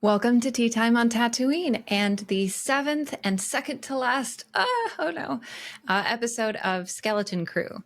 Welcome to Tea Time on Tatooine and the seventh and second to last, episode of Skeleton Crew.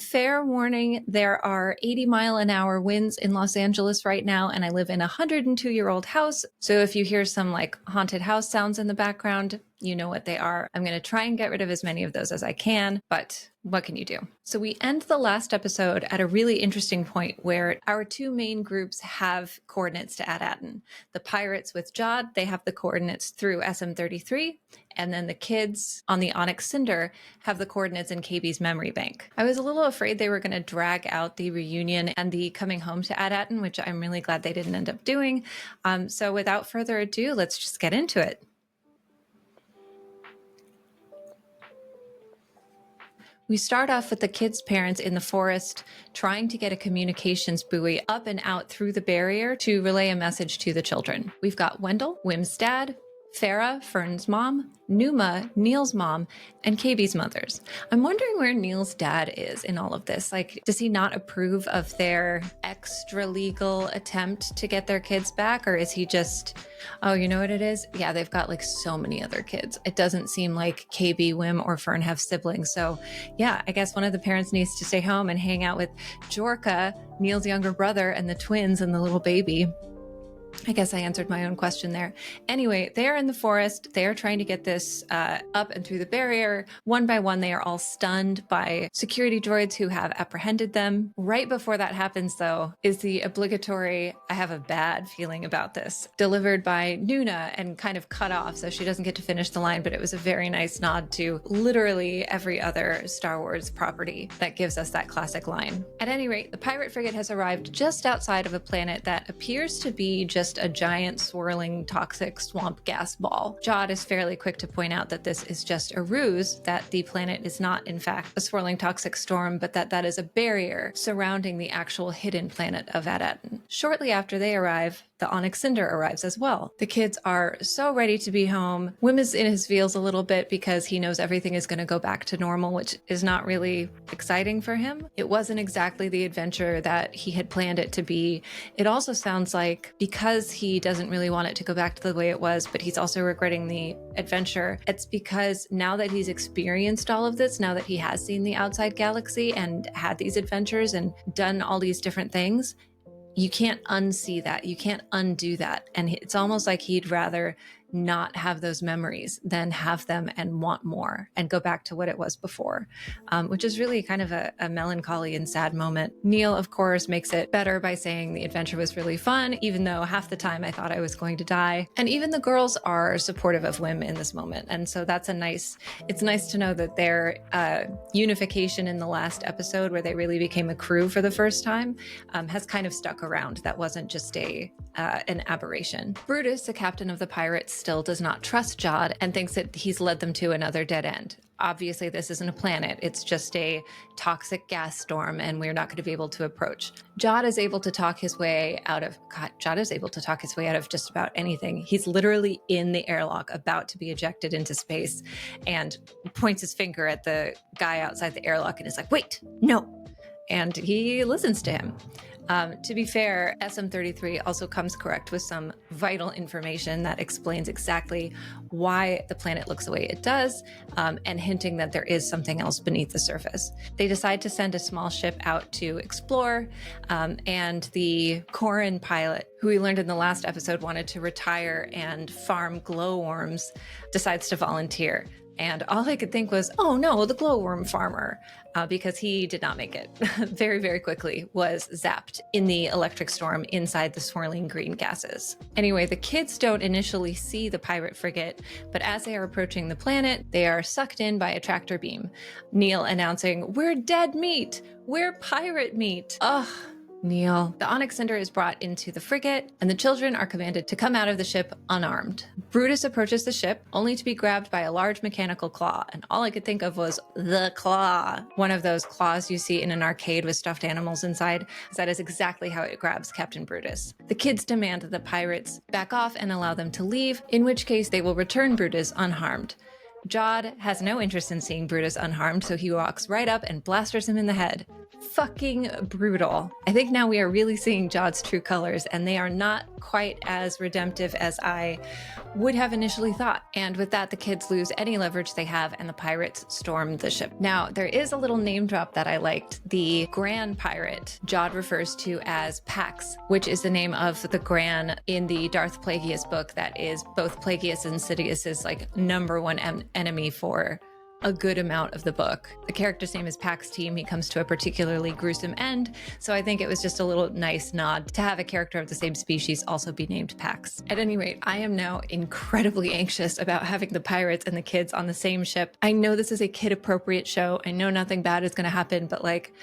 Fair warning, there are 80-mile-an-hour winds in Los Angeles right now, and I live in a 102-year-old house. So if you hear some haunted house sounds in the background, you know what they are. I'm going to try and get rid of as many of those as I can, but what can you do? So we end the last episode at a really interesting point where our two main groups have coordinates to Ad-Aden. The pirates with Jod, they have the coordinates through SM-33, and then the kids on the Onyx Cinder have the coordinates in KB's memory bank. I was a little afraid they were going to drag out the reunion and the coming home to Ad-Aden, which I'm really glad they didn't end up doing. So without further ado, let's just get into it. We start off with the kids' parents in the forest trying to get a communications buoy up and out through the barrier to relay a message to the children. We've got Wendell, Wim's dad, Farah, Fern's mom, Numa, Neil's mom, and KB's mothers. I'm wondering where Neil's dad is in all of this. Does he not approve of their extra-legal attempt to get their kids back? Or is he just, oh, you know what it is? Yeah, they've got so many other kids. It doesn't seem like KB, Wim, or Fern have siblings. So yeah, I guess one of the parents needs to stay home and hang out with Jorka, Neil's younger brother, and the twins and the little baby. I guess I answered my own question there. Anyway, they are in the forest. They are trying to get this up and through the barrier. One by one, they are all stunned by security droids who have apprehended them. Right before that happens, though, is the obligatory, I have a bad feeling about this, delivered by Nuna and kind of cut off, so she doesn't get to finish the line, but it was a very nice nod to literally every other Star Wars property that gives us that classic line. At any rate, the pirate frigate has arrived just outside of a planet that appears to be just a giant swirling toxic swamp gas ball. Jod is fairly quick to point out that this is just a ruse, that the planet is not in fact a swirling toxic storm, but that is a barrier surrounding the actual hidden planet of Ad-Aden. Shortly after they arrive, the Onyx Cinder arrives as well. The kids are so ready to be home. Wim is in his feels a little bit because he knows everything is going to go back to normal, which is not really exciting for him. It wasn't exactly the adventure that he had planned it to be. It also sounds like because he doesn't really want it to go back to the way it was, but he's also regretting the adventure, it's because now that he's experienced all of this, now that he has seen the outside galaxy and had these adventures and done all these different things, you can't unsee that. You can't undo that. And it's almost like he'd rather not have those memories than have them and want more and go back to what it was before, which is really kind of a melancholy and sad moment. Neil, of course, makes it better by saying the adventure was really fun, even though half the time I thought I was going to die. And even the girls are supportive of Wim in this moment. And so that's it's nice to know that their unification in the last episode, where they really became a crew for the first time, has kind of stuck around. That wasn't just an aberration. Brutus, the captain of the pirates, still does not trust Jod and thinks that he's led them to another dead end. Obviously, this isn't a planet. It's just a toxic gas storm, and we're not going to be able to approach. Jod is able to talk his way out of just about anything. He's literally in the airlock, about to be ejected into space, and points his finger at the guy outside the airlock and is like, "Wait, no." And he listens to him. To be fair, SM-33 also comes correct with some vital information that explains exactly why the planet looks the way it does, and hinting that there is something else beneath the surface. They decide to send a small ship out to explore, and the Corrin pilot, who we learned in the last episode wanted to retire and farm glowworms, decides to volunteer. And all I could think was, oh no, the glowworm farmer, because he did not make it. Very, very quickly was zapped in the electric storm inside the swirling green gases. Anyway, the kids don't initially see the pirate frigate, but as they are approaching the planet, they are sucked in by a tractor beam. Neil announcing, "We're dead meat! We're pirate meat!" Ugh. Neil. The Onyx Cinder is brought into the frigate, and the children are commanded to come out of the ship unarmed. Brutus approaches the ship, only to be grabbed by a large mechanical claw, and all I could think of was the claw. One of those claws you see in an arcade with stuffed animals inside. That is exactly how it grabs Captain Brutus. The kids demand that the pirates back off and allow them to leave, in which case they will return Brutus unharmed. Jod has no interest in seeing Brutus unharmed, so he walks right up and blasters him in the head. fucking brutal. I think now we are really seeing Jod's true colors, and they are not quite as redemptive as I would have initially thought. And with that, the kids lose any leverage they have, and the pirates storm the ship. Now, there is a little name drop that I liked. The Gran pirate, Jod refers to as Pax, which is the name of the Gran in the Darth Plagueis book that is both Plagueis and Sidious's like #1 enemy for a good amount of the book. The character's name is Pax Team. He comes to a particularly gruesome end, so I think it was just a little nice nod to have a character of the same species also be named Pax. At any rate, I am now incredibly anxious about having the pirates and the kids on the same ship. I know this is a kid-appropriate show. I know nothing bad is going to happen, but like,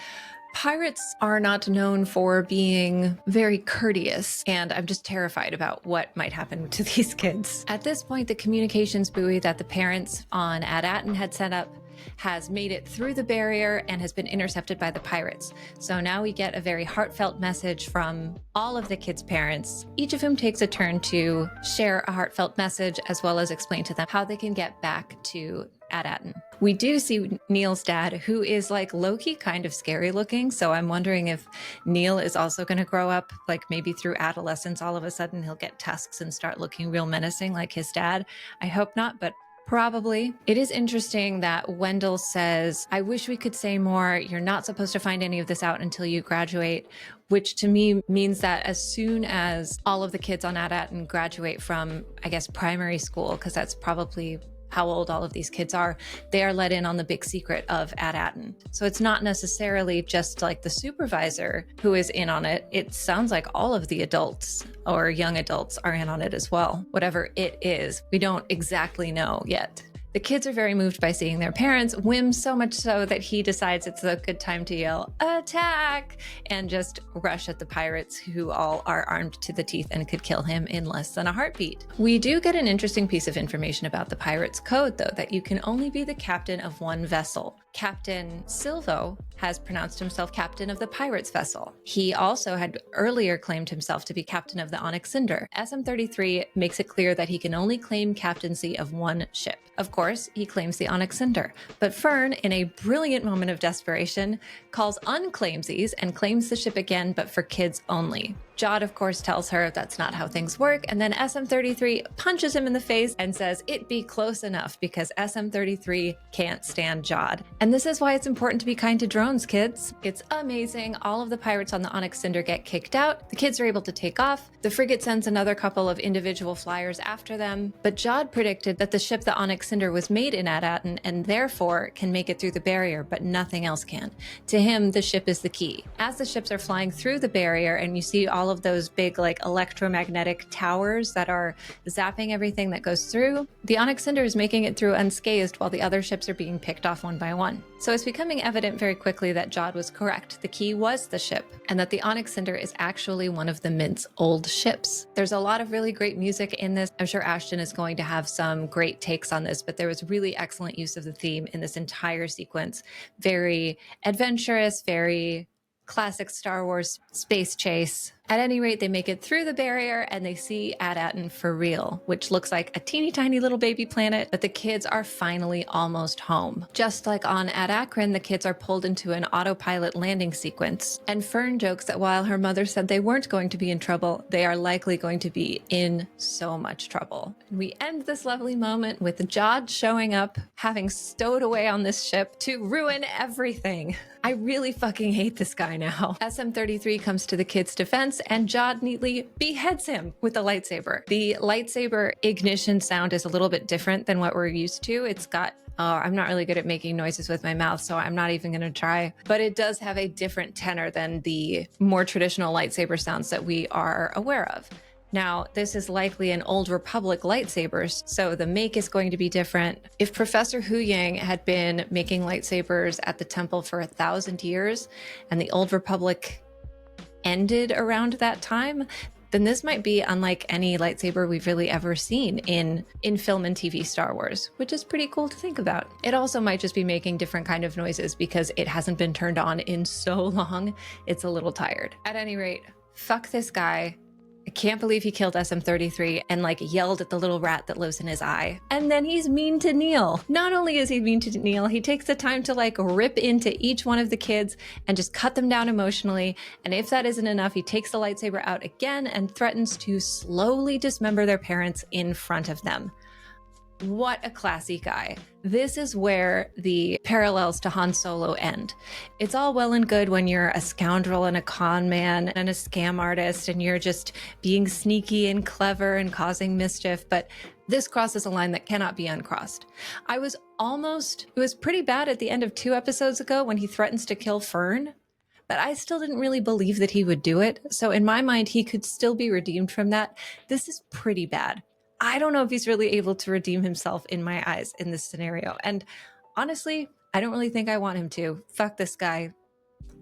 pirates are not known for being very courteous, and I'm just terrified about what might happen to these kids. At this point, the communications buoy that the parents on Ad-Aten had set up has made it through the barrier and has been intercepted by the pirates. So now we get a very heartfelt message from all of the kids' parents, each of whom takes a turn to share a heartfelt message as well as explain to them how they can get back to Ad-Aten. We do see Neil's dad, who is like low-key kind of scary looking. So I'm wondering if Neil is also going to grow up, like maybe through adolescence, all of a sudden he'll get tusks and start looking real menacing like his dad. I hope not, but probably. It is interesting that Wendell says, I wish we could say more. You're not supposed to find any of this out until you graduate, which to me means that as soon as all of the kids on Ad-Aten graduate from, I guess, primary school, because that's probably how old all of these kids are, they are let in on the big secret of Ad-Aten. So it's not necessarily just like the supervisor who is in on it. It sounds like all of the adults or young adults are in on it as well. Whatever it is, we don't exactly know yet. The kids are very moved by seeing their parents, Wim so much so that he decides it's a good time to yell, attack, and just rush at the pirates who all are armed to the teeth and could kill him in less than a heartbeat. We do get an interesting piece of information about the pirates' code, though, that you can only be the captain of one vessel. Captain Silvo has pronounced himself captain of the pirates' vessel. He also had earlier claimed himself to be captain of the Onyx Cinder. SM-33 makes it clear that he can only claim captaincy of one ship. Of course, he claims the Onyx Cinder, but Fern, in a brilliant moment of desperation, calls unclaimsies and claims the ship again, but for kids only. Jod, of course, tells her that's not how things work, and then SM-33 punches him in the face and says it be close enough because SM-33 can't stand Jod. And this is why it's important to be kind to drones, kids. It's amazing. All of the pirates on the Onyx Cinder get kicked out. The kids are able to take off. The frigate sends another couple of individual flyers after them, but Jod predicted that the ship, the Onyx Cinder, was made in Ad-Aten and therefore can make it through the barrier, but nothing else can. To him, the ship is the key. As the ships are flying through the barrier and you see all of those big like electromagnetic towers that are zapping everything that goes through, the Onyx Cinder is making it through unscathed while the other ships are being picked off one by one. So it's becoming evident very quickly that Jod was correct. The key was the ship, and that the Onyx Cinder is actually one of the Mint's old ships. There's a lot of really great music in this. I'm sure Ashton is going to have some great takes on this, but there was really excellent use of the theme in this entire sequence. Very adventurous, very classic Star Wars space chase. At any rate, they make it through the barrier and they see Ad-Aten for real, which looks like a teeny tiny little baby planet, but the kids are finally almost home. Just like on Ad-Akron, the kids are pulled into an autopilot landing sequence, and Fern jokes that while her mother said they weren't going to be in trouble, they are likely going to be in so much trouble. And we end this lovely moment with Jod showing up, having stowed away on this ship to ruin everything. I really fucking hate this guy now. SM-33 comes to the kids' defense and Jod neatly beheads him with a lightsaber. The lightsaber ignition sound is a little bit different than what we're used to. It's got I'm not really good at making noises with my mouth, so I'm not even going to try. But it does have a different tenor than the more traditional lightsaber sounds that we are aware of. Now, this is likely an Old Republic lightsabers, so the make is going to be different. If Professor Hu Yang had been making lightsabers at the temple for 1,000 years, and the Old Republic ended around that time, then this might be unlike any lightsaber we've really ever seen in film and TV Star Wars, which is pretty cool to think about. It also might just be making different kind of noises because it hasn't been turned on in so long, it's a little tired. At any rate, fuck this guy. I can't believe he killed SM-33 and like yelled at the little rat that lives in his eye. And then he's mean to Neil. Not only is he mean to Neil, he takes the time to like rip into each one of the kids and just cut them down emotionally. And if that isn't enough, he takes the lightsaber out again and threatens to slowly dismember their parents in front of them. What a classy guy. This is where the parallels to Han Solo end. It's all well and good when you're a scoundrel and a con man and a scam artist and you're just being sneaky and clever and causing mischief, but this crosses a line that cannot be uncrossed. It was pretty bad at the end of 2 episodes ago when he threatens to kill Fern, but I still didn't really believe that he would do it. So in my mind, he could still be redeemed from that. This is pretty bad. I don't know if he's really able to redeem himself in my eyes in this scenario. And honestly, I don't really think I want him to. Fuck this guy.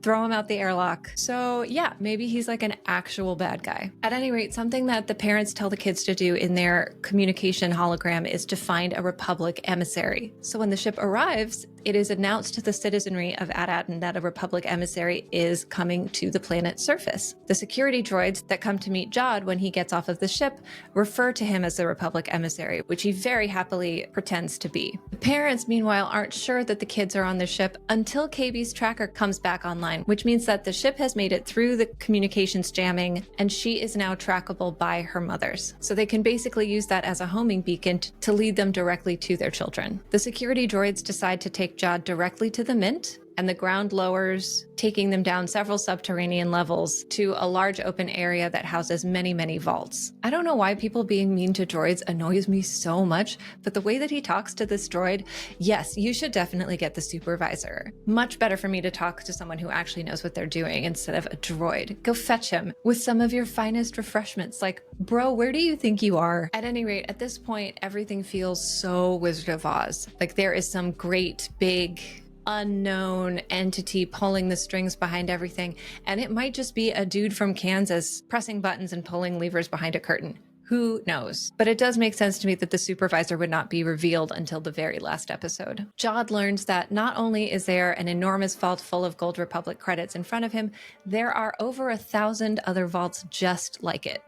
Throw him out the airlock. So yeah, maybe he's like an actual bad guy. At any rate, something that the parents tell the kids to do in their communication hologram is to find a Republic emissary. So when the ship arrives, it is announced to the citizenry of AT-AT that a Republic emissary is coming to the planet's surface. The security droids that come to meet Jod when he gets off of the ship refer to him as the Republic emissary, which he very happily pretends to be. The parents, meanwhile, aren't sure that the kids are on the ship until KB's tracker comes back online, which means that the ship has made it through the communications jamming and she is now trackable by her mothers. So they can basically use that as a homing beacon to lead them directly to their children. The security droids decide to take Jod directly to the Mint, and the ground lowers, taking them down several subterranean levels to a large open area that houses many, many vaults. I don't know why people being mean to droids annoys me so much, but the way that he talks to this droid, yes, you should definitely get the supervisor. Much better for me to talk to someone who actually knows what they're doing instead of a droid. Go fetch him with some of your finest refreshments. Like, bro, where do you think you are? At any rate, at this point, everything feels so Wizard of Oz. Like there is some great big unknown entity pulling the strings behind everything. And it might just be a dude from Kansas pressing buttons and pulling levers behind a curtain. Who knows? But it does make sense to me that the supervisor would not be revealed until the very last episode. Jod learns that not only is there an enormous vault full of Gold Republic credits in front of him, there are over 1,000 other vaults just like it.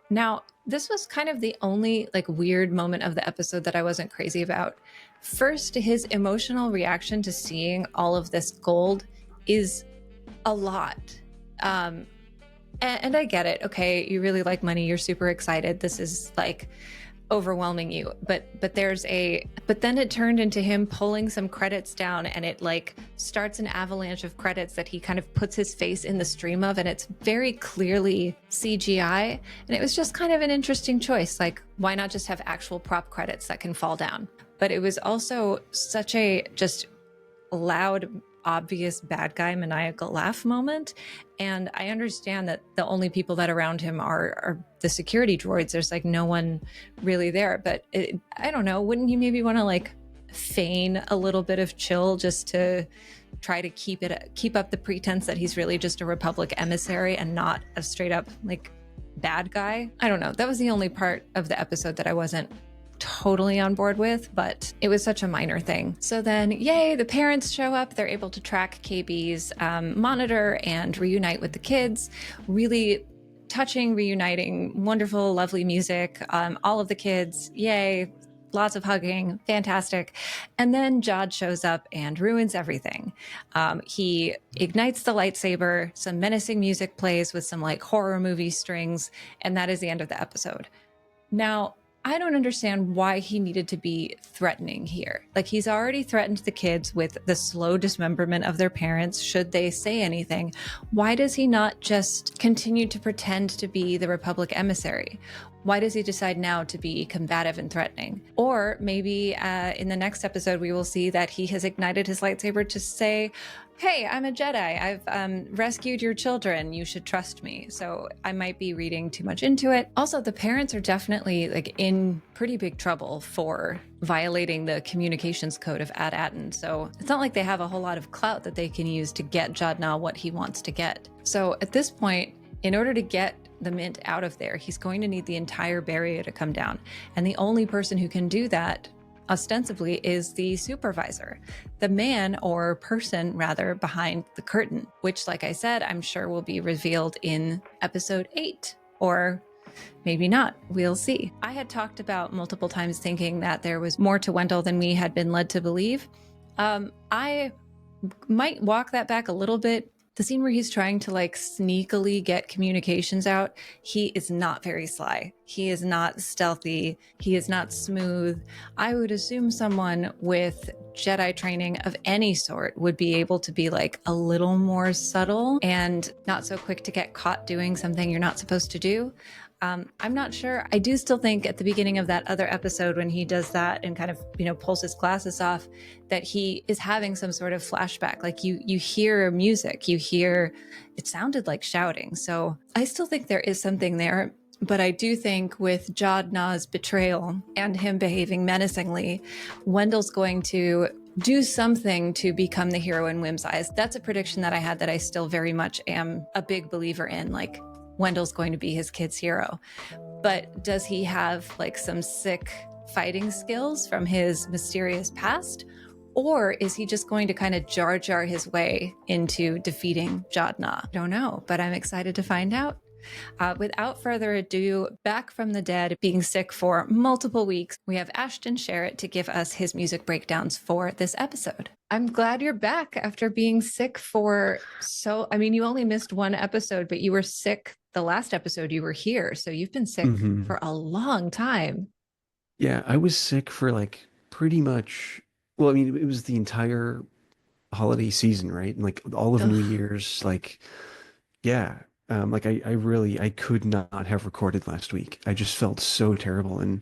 Now, this was kind of the only like weird moment of the episode that I wasn't crazy about. First, his emotional reaction to seeing all of this gold is a lot. And I get it. Okay, you really like money. You're super excited. This is like overwhelming you. But then it turned into him pulling some credits down, and it like starts an avalanche of credits that he kind of puts his face in the stream of, and it's very clearly CGI. And it was just kind of an interesting choice. Like, why not just have actual prop credits that can fall down? But it was also such a just loud, obvious bad guy maniacal laugh moment. And I understand that the only people that around him are the security droids. There's like no one really there. But I don't know, wouldn't you maybe want to like feign a little bit of chill just to try to keep up the pretense that he's really just a Republic emissary and not a straight up like bad guy? I don't know. That was the only part of the episode that I wasn't totally on board with, but it was such a minor thing. So then, yay, the parents show up. They're able to track KB's monitor and reunite with the kids. Really touching, reuniting, wonderful, lovely music. All of the kids, yay, lots of hugging, fantastic. And then Jod shows up and ruins everything. He ignites the lightsaber, some menacing music plays with some like horror movie strings, and that is the end of the episode. Now, I don't understand why he needed to be threatening here. Like, he's already threatened the kids with the slow dismemberment of their parents should they say anything. Why does he not just continue to pretend to be the Republic emissary? Why does he decide now to be combative and threatening? Or maybe in the next episode, we will see that he has ignited his lightsaber to say, hey, I'm a Jedi. I've rescued your children. You should trust me. So I might be reading too much into it. Also, the parents are definitely like in pretty big trouble for violating the communications code of AT-AT. So it's not like they have a whole lot of clout that they can use to get Jodnal what he wants to get. So at this point, in order to get the Mint out of there, he's going to need the entire barrier to come down. And the only person who can do that ostensibly is the supervisor, the man or person rather behind the curtain, which, like I said, I'm sure will be revealed in episode 8 or Maybe not. We'll see. I had talked about multiple times thinking that there was more to Wendell than we had been led to believe. I might walk that back a little bit. The scene where he's trying to like sneakily get communications out, he is not very sly. He is not stealthy. He is not smooth. I would assume someone with Jedi training of any sort would be able to be like a little more subtle and not so quick to get caught doing something you're not supposed to do. I'm not sure. I do still think at the beginning of that other episode when he does that and kind of, pulls his glasses off, that he is having some sort of flashback. Like you hear music, it sounded like shouting. So I still think there is something there. But I do think with Jodna's betrayal and him behaving menacingly, Wendell's going to do something to become the hero in Wim's eyes. That's a prediction that I had that I still very much am a big believer in. Like, Wendell's going to be his kid's hero. But does he have like some sick fighting skills from his mysterious past? Or is he just going to kind of jar his way into defeating Jodna? I don't know, but I'm excited to find out. Without further ado, back from the dead, being sick for multiple weeks, we have Ashton Sherritt to give us his music breakdowns for this episode. I'm glad you're back after being sick you only missed one episode, but you were sick the last episode you were here. So you've been sick for a long time. Yeah, I was sick for like pretty much, well, I mean, it was the entire holiday season, right? And like all of New Year's, like, yeah. Like I could not have recorded last week. I just felt so terrible. And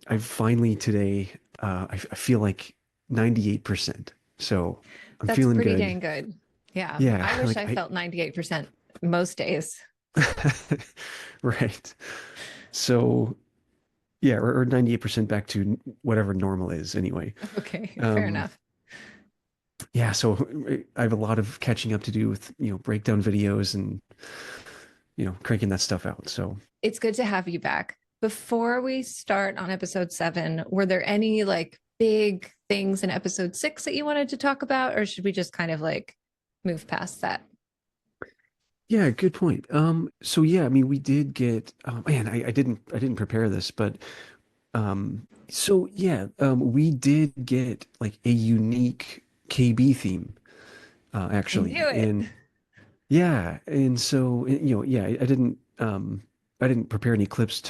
I finally today, I feel like 98%. So I'm That's feeling pretty good. dang good. Yeah. Yeah. I wish Like I felt 98% most days. right. So yeah, or 98% back to whatever normal is anyway. Okay. Fair enough. Yeah. So I have a lot of catching up to do with, breakdown videos and, cranking that stuff out. So It's good to have you back. Before we start on episode 7, were there any like big things in episode 6 that you wanted to talk about, or should we just kind of like move past that? yeah, good point. So yeah, I mean, we did get, man, I didn't prepare this, but, so yeah, we did get like a unique KB theme, I knew actually. it. And yeah, and so, yeah, I didn't prepare any clips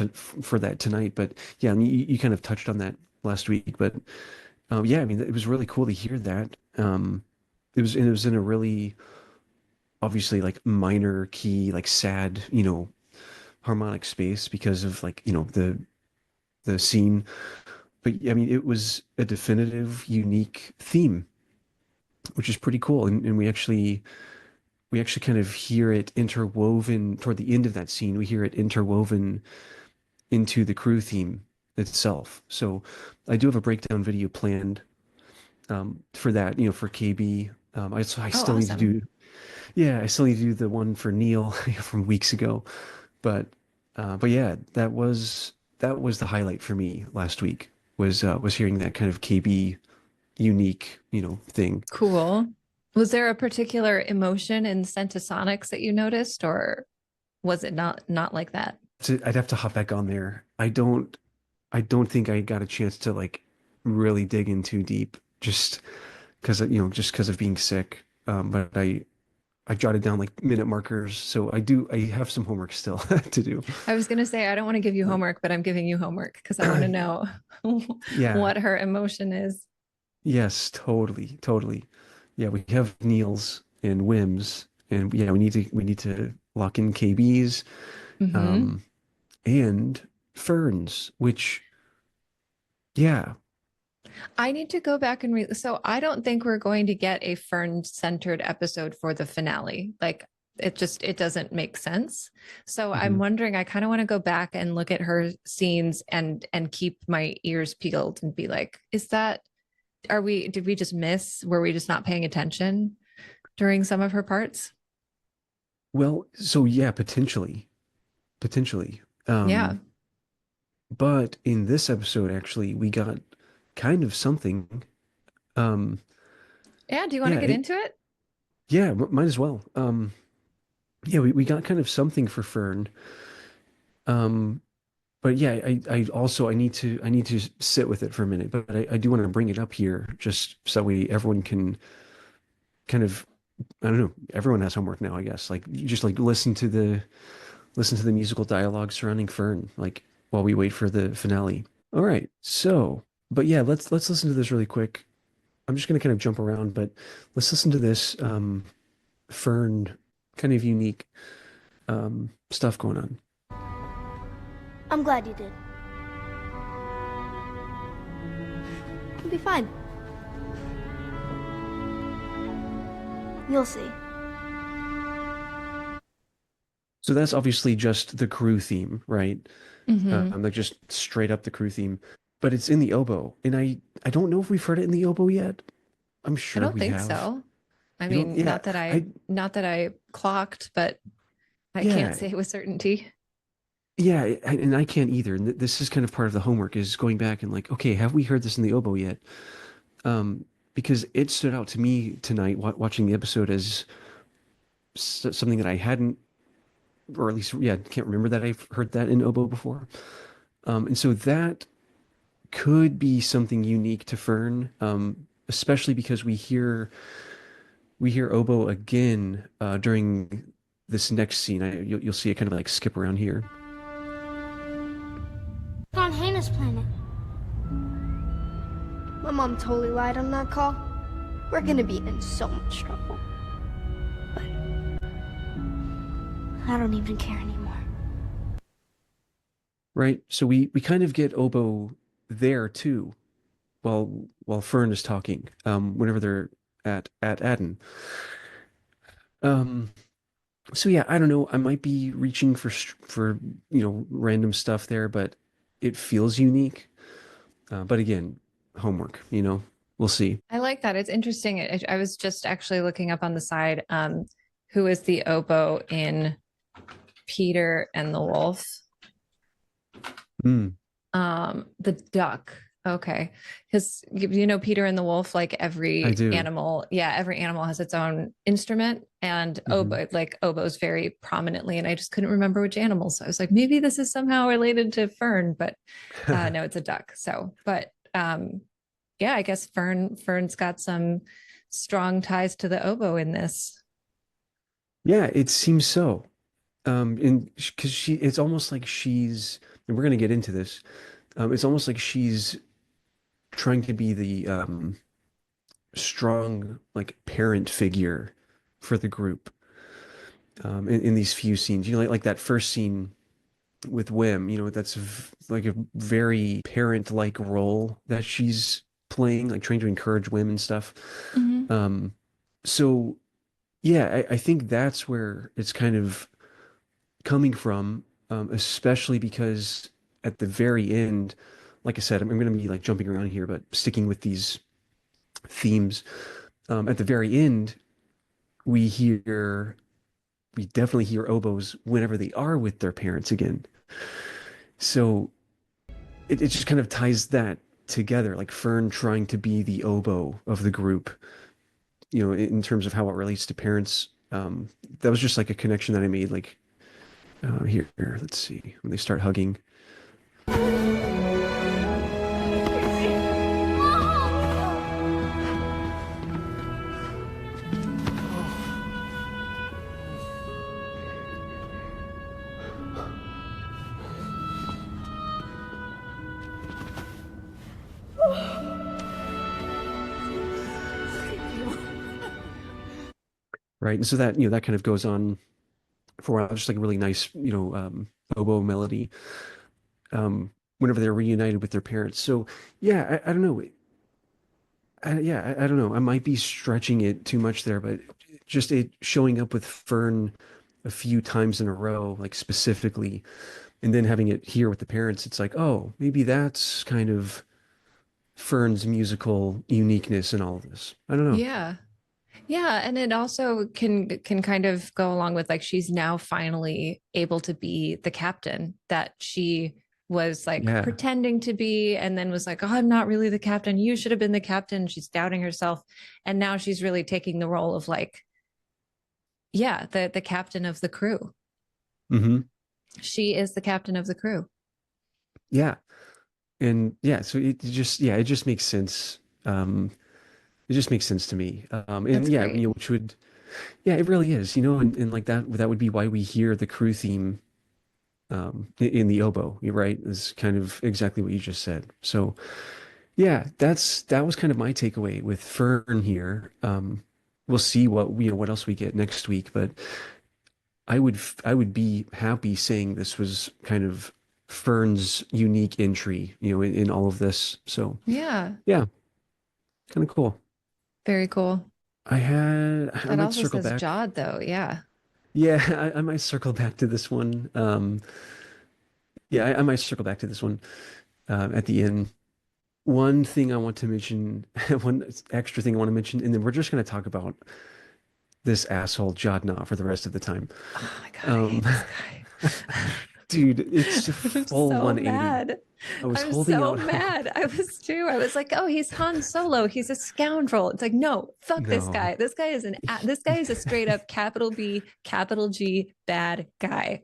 for that tonight, but yeah, I mean, you kind of touched on that last week, but, yeah, I mean, it was really cool to hear that. It was in a really, obviously like minor key, like sad, harmonic space because of like, the scene. But I mean, it was a definitive, unique theme, which is pretty cool. And we actually kind of hear it interwoven toward the end of that scene. We hear it interwoven into the crew theme itself. So I do have a breakdown video planned, for that, for KB. I Oh, still need to awesome. do, yeah, I still need to do the one for Neil from weeks ago. But yeah, that was the highlight for me last week was hearing that kind of KB unique, thing. Cool. Was there a particular emotion in Centisonics that you noticed, or was it not like that? I'd have to hop back on there. I don't think I got a chance to like really dig in too deep just because of being sick. But I jotted down like minute markers, so I have some homework still to do. I was going to say, I don't want to give you But homework, but I'm giving you homework because I want to know yeah, what her emotion is. yes, totally, totally. Yeah, we have Neils and Wims, and yeah, we need to lock in KBs, Hmm. um, and Ferns, which yeah. I need to go back and read. So I don't think we're going to get a Fern-centered episode for the finale. Like it doesn't make sense. So I'm Mhm. wondering, I kind of want to go back and look at her scenes and keep my ears peeled and be like, did we just miss? Were we just not paying attention during some of her parts? Well, so yeah, potentially. Yeah. But in this episode, actually, we got kind of something. Um, Yeah. Do you want to yeah, get into it? yeah, might as well. Yeah, we got kind of something for Fern. Um, but yeah, I also I need to sit with it for a minute, but I do want to bring it up here just so we everyone can kind of I don't know, everyone has homework now, I guess. Like you just like listen to the musical dialogue surrounding Fern, like while we wait for the finale. All right. So, but yeah, let's listen to this really quick. I'm just gonna kind of jump around, but let's listen to this Fern kind of unique stuff going on. I'm glad you did. You'll be fine. You'll see. So that's obviously just the crew theme, right? Hmm. Like just straight up the crew theme, but it's in the oboe, and I don't know if we've heard it in the oboe yet. I'm I sure don't we think have. so. I You don't? mean, Yeah, I not that I clocked, but I can't yeah say with certainty. yeah, and I can't either. And this is kind of part of the homework is going back and like, okay, have we heard this in the oboe yet? Um, because it stood out to me tonight watching the episode as something that I hadn't, or at least yeah, can't remember that I've heard that in oboe before. And so that could be something unique to Fern, especially because we hear oboe again during this next scene. You'll see it kind of like skip around here. On Hannah's planet. My mom totally lied on that call. We're gonna be in so much trouble. But I don't even care anymore. Right? So we kind of get oboe there too, while Fern is talking, whenever they're at Adden. Um, so yeah, I don't know. I might be reaching for random stuff there, but it feels unique. But again, homework. We'll see. I like that. It's interesting. I was just actually looking up on the side, who is the oboe in Peter and the Wolf? Mm, The duck. Okay. Because you know, Peter and the Wolf, like I every do. animal, yeah, every animal has its own instrument and Hmm. oboe, like oboes very prominently. And I just couldn't remember which animal. So I was like, maybe this is somehow related to Fern, but no, it's a duck. So, but yeah, I guess Fern's got some strong ties to the oboe in this. Yeah, it seems so. And because it's almost like and we're gonna get into this. It's almost like she's trying to be the strong like parent figure for the group in these few scenes. Like that first scene with Wim, that's like a very parent-like role that she's playing, like trying to encourage Wim and stuff. Mm-hmm. Um, so yeah, I think that's where it's kind of coming from, especially because at the very end, like I said, I'm going to be like jumping around here, but sticking with these themes. At the very end, we hear, we definitely hear oboes whenever they are with their parents again. So it just kind of ties that together, like Fern trying to be the oboe of the group, in terms of how it relates to parents. That was just like a connection that I made, like here, let's see, when they start hugging. Right. And so that, that kind of goes on for a while, just like a really nice, oboe melody, whenever they're reunited with their parents. So yeah, I don't know. I don't know. I might be stretching it too much there, but just it showing up with Fern a few times in a row, like specifically, and then having it here with the parents, it's like, oh, maybe that's kind of Fern's musical uniqueness in all of this. I don't know. Yeah. Yeah, and it also can kind of go along with like she's now finally able to be the captain that she was like Yeah. pretending to be and then was like, "Oh, I'm not really the captain. You should have been the captain." She's doubting herself and now she's really taking the role of like yeah, the captain of the crew. Hmm. She is the captain of the crew. Yeah. And yeah, so it just makes sense. It just makes sense to me. And That's yeah, great. which would, yeah, it really is, and like that would be why we hear the crew theme in the oboe, right? Is kind of exactly what you just said. So yeah, that was kind of my takeaway with Fern here. We'll see what else we get next week, but I would be happy saying this was kind of Fern's unique entry, in all of this. So Yeah, yeah, kind of cool. very cool. I That might also circle says back. Jod, though. Yeah. Yeah, I might circle back to this one. Yeah, I might circle back to this one at the end. One thing I want to mention, one extra thing I want to mention, and then we're just going to talk about this asshole Jadna for the rest of the time. Oh my God, I Um, hate this guy. dude, it's a I'm full so 180. mad. I was I'm holding so out mad. I was too. I was like, oh, he's Han Solo. He's a scoundrel. It's like, no, fuck this No, guy. This guy is a straight up capital B, capital G bad guy.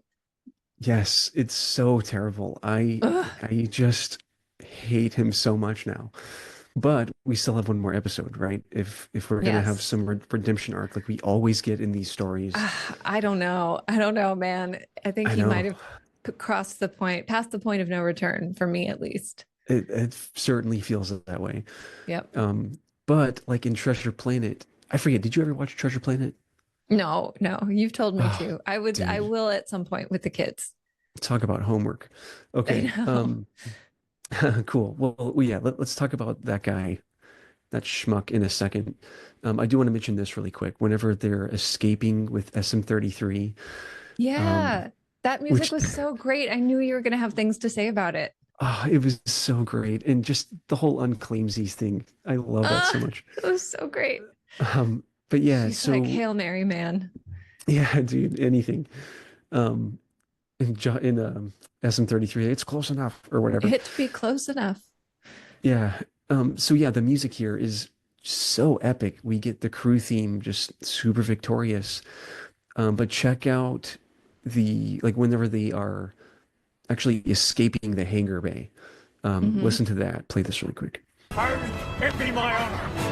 yes, it's so terrible. Ugh. I just hate him so much now. But we still have one more episode, right? If we're gonna have Yes. some redemption arc like we always get in these stories. I don't know. I don't know, man. I think I he might know. have crossed the point, past the point of no return for me at least. It certainly feels that way. Yep. Um, but like in Treasure Planet, I forget, did you ever watch Treasure Planet? No, no, you've told me Oh, to. I dude, will at some point with the kids. talk about homework. I Okay. know. Cool. Well, yeah, let's talk about that guy, that schmuck in a second. I do want to mention this really quick. Whenever they're escaping with SM-33, um, Yeah, that music which was so great. I knew you were going to have things to say about it. it was so great. And just the whole unclaimsies thing. I love that so Ah, much. it was so great. But yeah, She's like, so Hail Mary, man. yeah, dude, anything. Um, in SM-33, it's close enough or whatever. It'd be close enough. Yeah. So yeah, the music here is so epic. We get the crew theme just super victorious. But check out the like whenever they are actually escaping the hangar bay. Hmm. Listen to that. Play this really quick. It be my honor.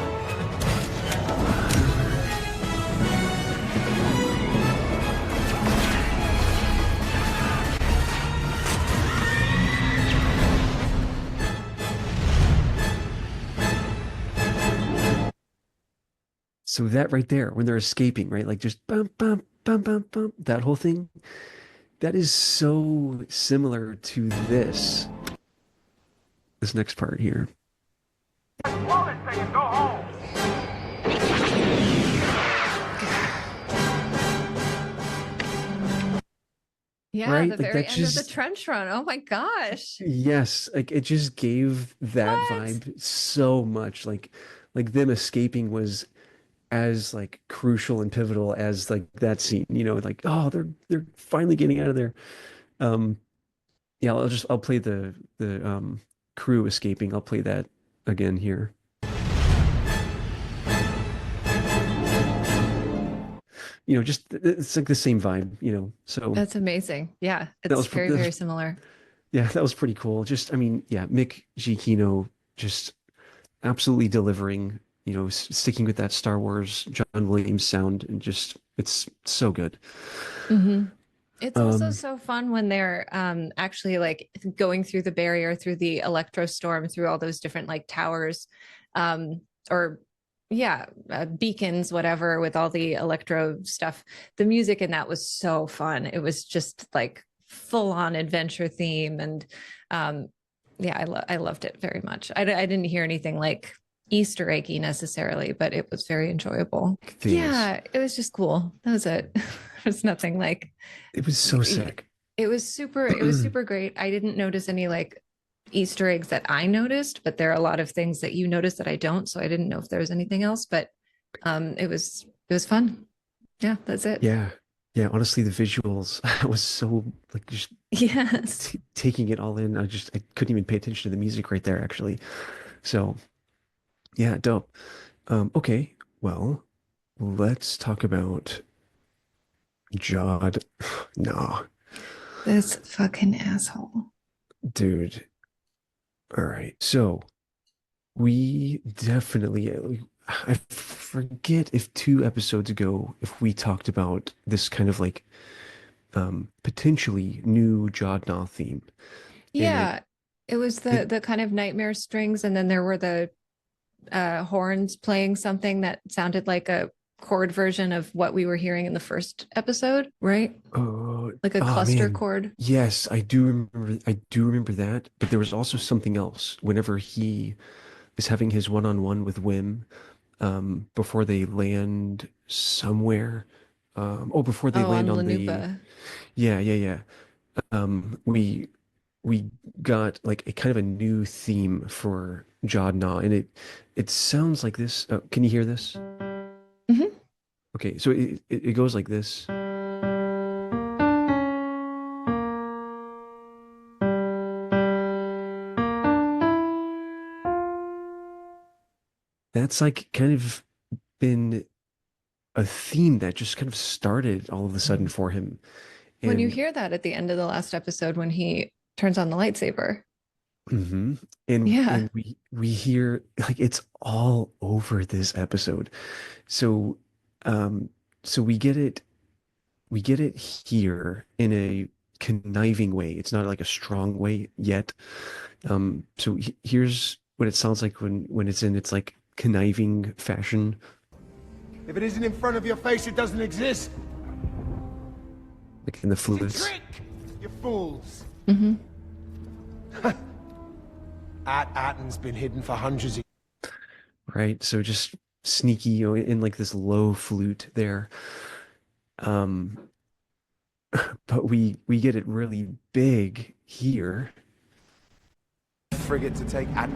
So that right there, when they're escaping, right? Like just bum bum bum bum bum, that whole thing, that is so similar to this next part here. Woman saying go home. Yeah, Right? the Like very that end of the just trench run. Oh my gosh. yes, like it just gave that What? vibe so much. Like them escaping was as like crucial and pivotal as like that scene, like oh they're finally getting out of there. Um yeah, I'll play the crew escaping. I'll play that again here. Just it's like the same vibe. So That's amazing. Yeah, that it's was very, that very was similar. yeah, that was pretty cool. Just I mean, yeah, Mick Giacchino just absolutely delivering, sticking with that Star Wars John Williams sound and just it's so good. Hmm. It's also Um, so fun when they're actually like going through the barrier, through the electro storm, through all those different like towers, um, or yeah, beacons, whatever, with all the electro stuff. The music in that was so fun. It was just like full on adventure theme, and um, yeah, I loved it very much. I didn't hear anything like Easter eggy necessarily, but it was very enjoyable. things. Yeah, it was just cool. That was it. There's nothing like It was so sick. it was super great. I didn't notice any like Easter eggs that I noticed, but there are a lot of things that you noticed that I don't. So I didn't know if there was anything else, but it was fun. Yeah, that's it. Yeah. Yeah, honestly, the visuals, I was so like just Yes. taking it all in. I couldn't even pay attention to the music right there, actually. So, yeah, dope. Okay, well, let's talk about Jod. No. This fucking asshole. Dude. All right. So we definitely, I forget if 2 episodes ago, if we talked about this kind of like potentially new Jodna theme. And Yeah, it was it the kind of nightmare strings, and then there were the horns playing something that sounded like a chord version of what we were hearing in the first episode, right? oh Like a oh cluster man. chord. Yes, I do remember that, but there was also something else whenever he is having his one-on-one with Wim before they land somewhere. Before they Oh, land on on the Lanupa. yeah, yeah, yeah. We got like a kind of a new theme for Jodna, and it sounds like this. Can you hear this? Hmm. Okay, so it goes like this. That's like kind of been a theme that just kind of started all of a sudden for him. When you And hear that at the end of the last episode when he turns on the lightsaber. hmm and Yeah. and we hear like it's all over this episode. So um so we get it here in a conniving way. It's not like a strong way yet. So here's what it sounds like when it's in its like conniving fashion, If it isn't in front of your face, it doesn't exist. like in the It's a flutes. trick, you fools. Hmm. Atten's been hidden for hundreds of Right? So just sneaky, in like this low flute there. Um, but we get it really big here. frigate to take At.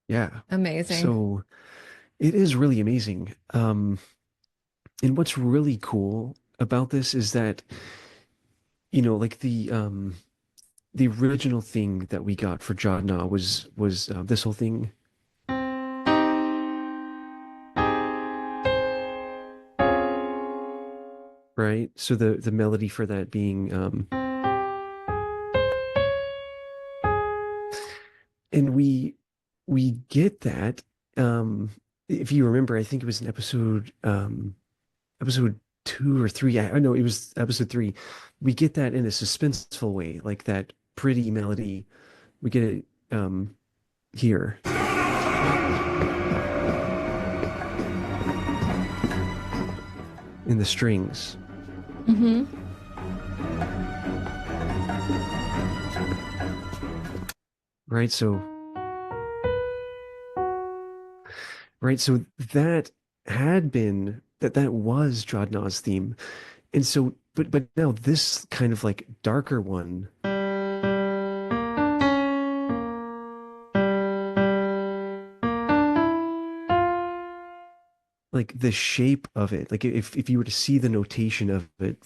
Yeah. Amazing. So it is really amazing. And what's really cool about this is that, like the original thing that we got for Jodna was this whole thing, right? So the melody for that being and we get that if you remember, I think it was in episode 2 or 3. I know it was episode 3. We get that in a suspenseful way, like that pretty melody. We get it here. In the strings. Hmm. Right? So that had been that was Jodna's theme. And so but now this kind of like darker one, like the shape of it, like if you were to see the notation of it,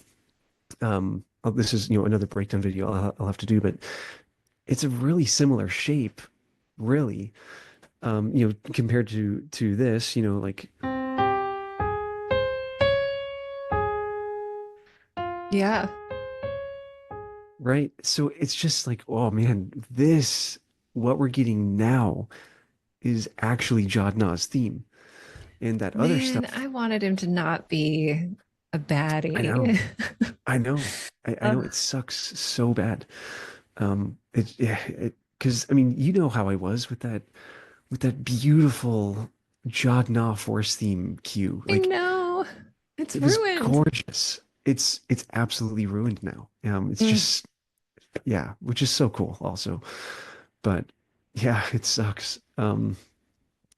this is another breakdown video I'll have to do, but it's a really similar shape, really, compared to this, like Yeah. right. So it's just like, oh man, what we're getting now is actually Jodna's theme, and that other Man, stuff. I wanted him to not be a I know, baddie. I know, I know Ugh. it sucks so bad. Yeah, because I mean, you know how I was with that beautiful Jodna Force theme cue. I Like know. It's it was ruined. gorgeous. It's absolutely ruined now. It's Mm. just yeah, which is so cool also. But yeah, it sucks.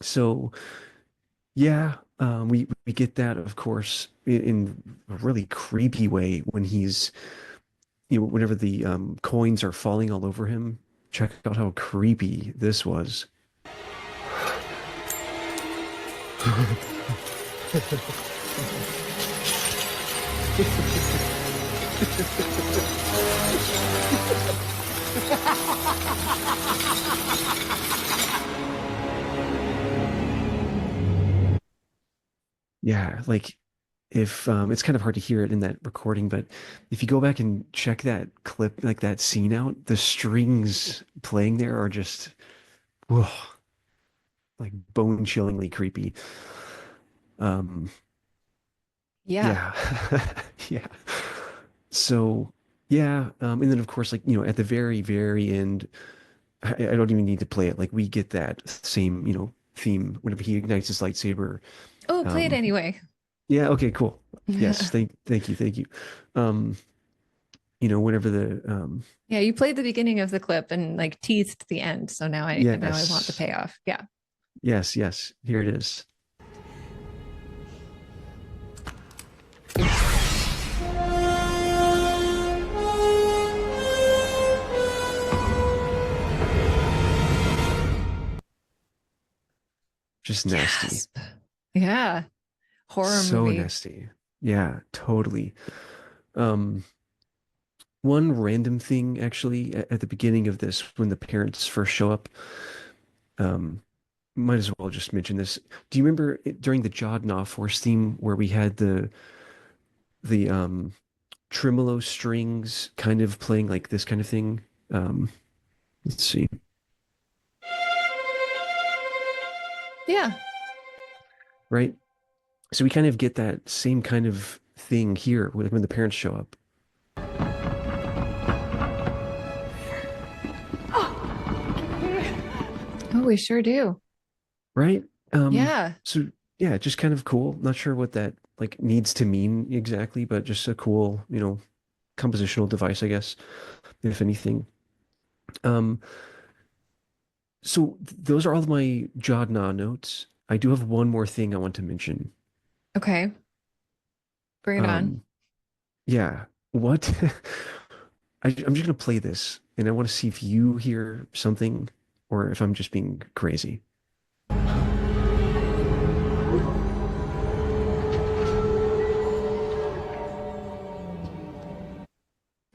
So yeah, we get that of course in a really creepy way when he's whenever the coins are falling all over him. Check out how creepy this was. Yeah, like if it's kind of hard to hear it in that recording, but if you go back and check that clip, like that scene out, the strings playing there are just whoa, like bone-chillingly creepy. Um, Yeah. yeah, yeah. So yeah, and then of course, like at the very, very end, I don't even need to play it. Like we get that same, theme whenever he ignites his lightsaber. Oh, play it Um, anyway. yeah, okay, cool. Yes, thank you, thank you. Um, whenever the Yeah, you played the beginning of the clip and like teased the end. So now I want the yes, payoff. Yeah. yes, here it is. Just nasty. Gasp. Yeah. Horror So movie. nasty. Yeah, totally. Um, one random thing actually at the beginning of this, when the parents first show up, um, might as well just mention this. Do you remember during the Jod Nah Force theme where we had the tremolo strings kind of playing like this kind of thing? Let's see. Yeah. Right? So we kind of get that same kind of thing here when the parents show up. Oh, we sure do. Right? Yeah. So yeah, just kind of cool. Not sure what that like needs to mean exactly, but just a cool, compositional device, I guess, if anything. Um, so those are all of my Jod Na notes. I do have one more thing I want to mention. Okay. Bring it on. Um, yeah, what? I'm just gonna play this, and I want to see if you hear something, or if I'm just being crazy.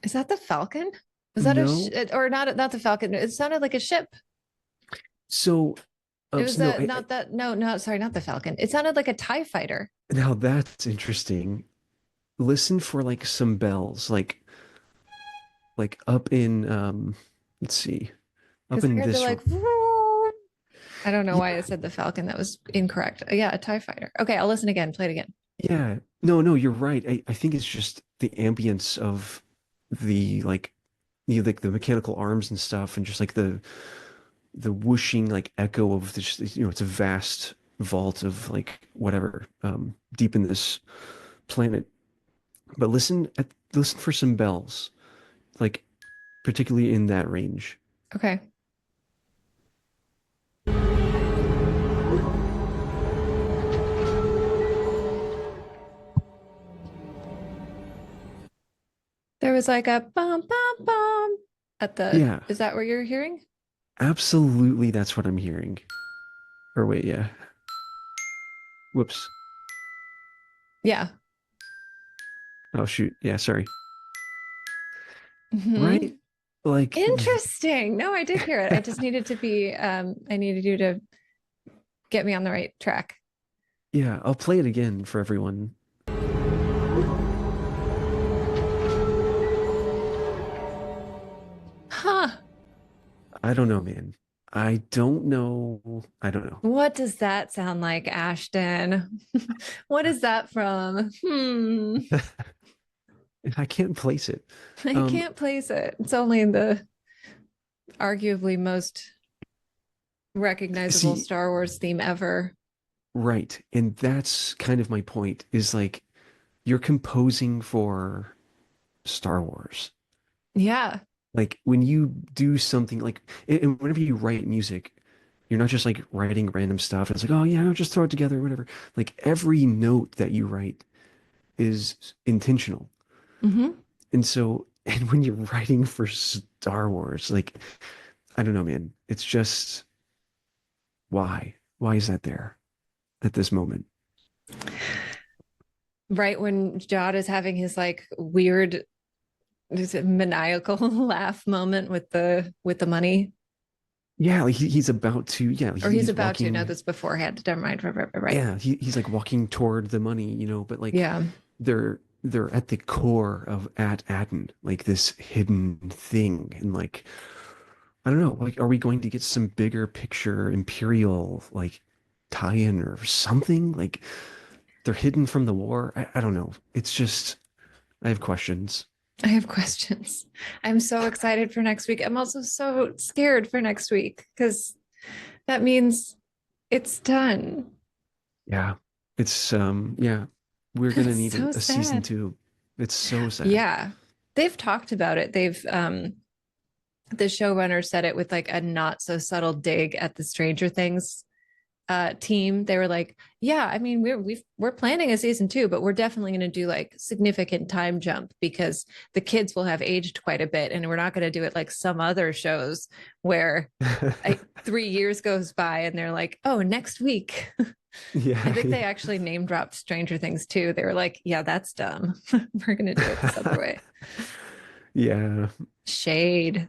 Is that the Falcon? Was that No. or not the Falcon? It sounded like a ship. So, It was so no. not that no, sorry, not the Falcon. It sounded like a TIE fighter. Now that's interesting. Listen for like some bells, like up in let's see, up Because I in heard the this. like "Vroom." I don't know why I Yeah, said the Falcon. That was incorrect. Yeah, a TIE fighter. Okay, I'll listen again. Play it again. yeah. No, you're right. I think it's just the ambience of the like like the mechanical arms and stuff, and just like the whooshing like echo of this. It's a vast vault of like whatever deep in this planet. But listen for some bells, like particularly in that range. Okay. There was like a bum bum bum at the. Yeah, Is that what you're hearing? absolutely. That's what I'm hearing. Or wait, yeah. Whoops. Yeah. Oh shoot. Yeah, sorry. Hmm. Right? Like Interesting. No, I did hear it. I just needed to be. I needed you to get me on the right track. yeah, I'll play it again for everyone. Huh. I don't know, man. I don't know. I don't know. What does that sound like, Ashton? What is that from? I can't place it. I Um, can't place it. It's only the arguably most recognizable see, Star Wars theme ever. right. And that's kind of my point is like you're composing for Star Wars. Yeah. Like when you do something like, and whenever you write music, you're not just like writing random stuff. It's like, oh yeah, I'll just throw it together, whatever. Like every note that you write is intentional. Hmm. And so, and when you're writing for Star Wars, like, I don't know, man, it's just why? Why is that there at this moment? right when Jod is having his like weird, is it maniacal laugh moment with the money, Yeah, like he's about to, yeah, or he's about to know walking, this beforehand. Never mind. Right. yeah, he's like walking toward the money, but like Yeah. they're at the core of At Aden, like this hidden thing, and like I don't know, like are we going to get some bigger picture imperial like tie-in or something? Like they're hidden from the war. I don't know. It's just I have questions. I have questions. I'm so excited for next week. I'm also so scared for next week because that means it's done. Yeah. It's yeah. We're gonna It's need so a season sad. two. It's so sad. Yeah. They've talked about it. The showrunner said it with like a not so subtle dig at the Stranger Things team. They were like, yeah, I mean, we're planning a season 2, but we're definitely going to do like significant time jump because the kids will have aged quite a bit, and we're not going to do it like some other shows where 3 years goes by and they're like, oh, next week. Yeah. I think they actually name dropped Stranger Things too. They were like, yeah, that's dumb. We're going to do it this other way. Yeah. Shade.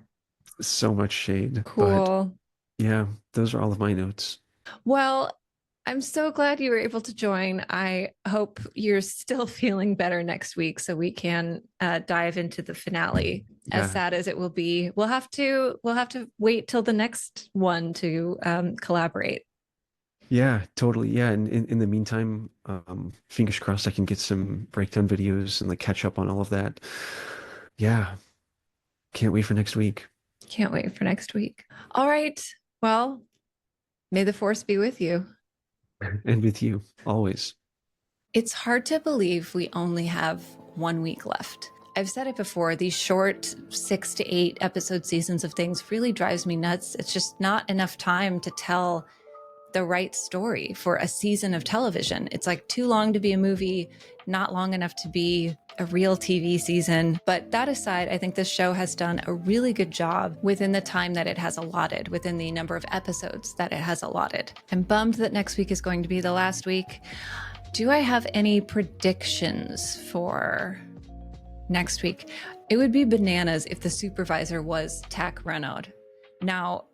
So much shade. But Cool. yeah, those are all of my notes. Well, I'm so glad you were able to join. I hope you're still feeling better next week so we can dive into the finale. As Yeah. sad as it will be, we'll have to wait till the next one to collaborate. Yeah, totally. Yeah. And in the meantime, fingers crossed I can get some breakdown videos and like catch up on all of that. Yeah. Can't wait for next week. Can't wait for next week. All right. Well, may the force be with you. And with you always. It's hard to believe we only have 1 week left. I've said it before, these short 6 to 8 episode seasons of things really drives me nuts. It's just not enough time to tell the right story for a season of television. It's like too long to be a movie, not long enough to be a real TV season. But that aside, I think this show has done a really good job within the time that it has allotted, within the number of episodes that it has allotted. I'm bummed that next week is going to be the last week. Do I have any predictions for next week? It would be bananas if the supervisor was Tack Renaud. Now,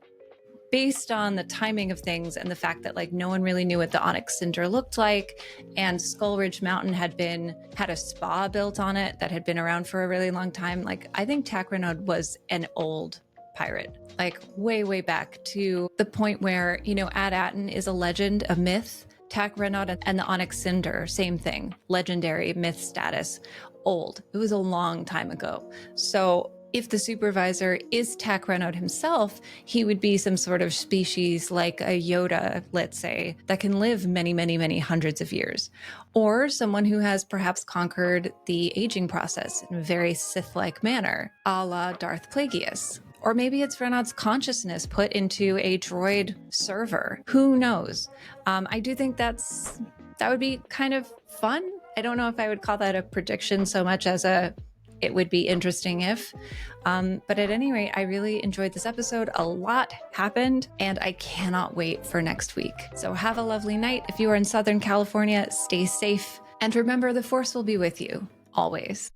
based on the timing of things and the fact that like no one really knew what the Onyx Cinder looked like, and Skull Ridge Mountain had a spa built on it that had been around for a really long time, like I think Tack Renaud was an old pirate, like way back to the point where, Ad Aten is a legend, a myth. Tack Renaud and the Onyx Cinder, same thing, legendary myth status, old. It was a long time ago. So if the supervisor is Tack Renaud himself, he would be some sort of species like a Yoda, let's say, that can live many hundreds of years. Or someone who has perhaps conquered the aging process in a very Sith-like manner, a la Darth Plagueis. Or maybe it's Renaud's consciousness put into a droid server. Who knows? I do think that would be kind of fun. I don't know if I would call that a prediction so much as it would be interesting if. But at any rate, I really enjoyed this episode. A lot happened, and I cannot wait for next week. So have a lovely night. If you are in Southern California, stay safe. And remember, the Force will be with you, always.